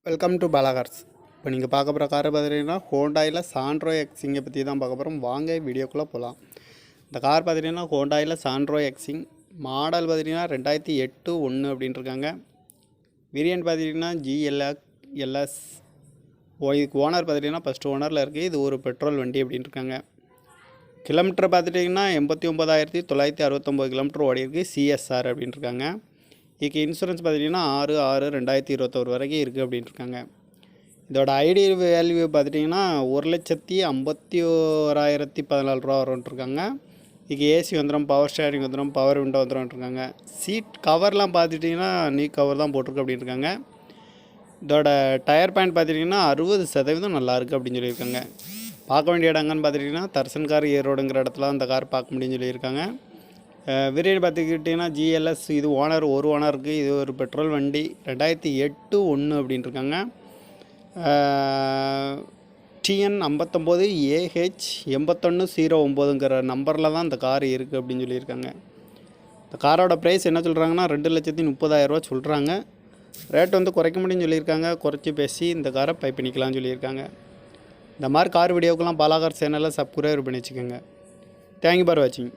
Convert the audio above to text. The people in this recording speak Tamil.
Welcome to Bala cars. இப்போ நீங்கள் பார்க்க போகிற காரை பார்த்துட்டிங்கன்னா ஹோண்டாயில் சாண்ட்ரோ எக்ஸிங்கை பற்றி தான் பார்க்க போகிறோம். வாங்க வீடியோக்குள்ளே போகலாம். இந்த கார் பார்த்துட்டிங்கன்னா ஹோண்டாயில் சாண்ட்ரோ எக்ஸிங் மாடல் பார்த்துட்டிங்கன்னா 2008 1 அப்படின்ட்டு இருக்காங்க. வேரியன்ட் பார்த்துட்டிங்கன்னா GLS. இதுக்கு ஓனர் பார்த்துட்டிங்கன்னா ஃபஸ்ட்டு ஓனரில் இருக்குது. இது ஒரு பெட்ரோல் வண்டி அப்படின்ட்டு இருக்காங்க. கிலோமீட்டர் பார்த்துட்டிங்கன்னா 89,969 கிலோமீட்டர் ஓடி இருக்குது. CSR அப்படின்ட்டு இருக்காங்க. இதுக்கு இன்சூரன்ஸ் பார்த்துட்டிங்கன்னா 6/6/2021 வரைக்கும் இருக்குது அப்படின்ட்டு இருக்காங்க. இதோட ஐடியல் வேல்யூ பார்த்துட்டிங்கன்னா 1,51,014 ரூபா வரும்ன்ட்ருக்காங்க. இதுக்கு ஏசி வந்துடும், பவர் ஸ்டேரிங் வந்துடும், பவர் விண்டோ வந்துடும்ன்ட்ருக்காங்க. சீட் கவர்லாம் பார்த்துட்டிங்கன்னா நீ கவர் தான் போட்டிருக்கு அப்படின்ட்டு இருக்காங்க. இதோட டயர் பாயிண்ட் பார்த்துட்டிங்கன்னா 60% நல்லாயிருக்கு அப்படின்னு சொல்லியிருக்காங்க. பார்க்க வேண்டிய இடங்கன்னு பார்த்துட்டிங்கன்னா தர்சன் கார் ஈரோடுங்கிற இடத்துல அந்த கார் பார்க்க முடியும்னு சொல்லியிருக்காங்க. வேரியன்ட் பார்த்துக்கிட்டிங்கன்னா GLS. இது ஒரு ஓனருக்கு. இது ஒரு பெட்ரோல் வண்டி. 2008 1 அப்படின்ட்டு இருக்காங்க. TN 59 AH 8109 நம்பரில் தான் இந்த கார் இருக்குது அப்படின்னு சொல்லியிருக்காங்க. இந்த காரோட ப்ரைஸ் என்ன சொல்கிறாங்கன்னா 2,30,000 ரூபா சொல்கிறாங்க. ரேட் வந்து குறைக்க முடியும்னு சொல்லியிருக்காங்க. குறைச்சி பேசி இந்த காரை பை பண்ணிக்கலாம்னு சொல்லியிருக்காங்க. இந்த மாதிரி கார் வீடியோக்கெல்லாம் பாலா கார் சேனலில் சப்ஸ்கிரைப் பண்ணி வச்சுக்கோங்க. தேங்க்யூ ஃபார் வாட்சிங்.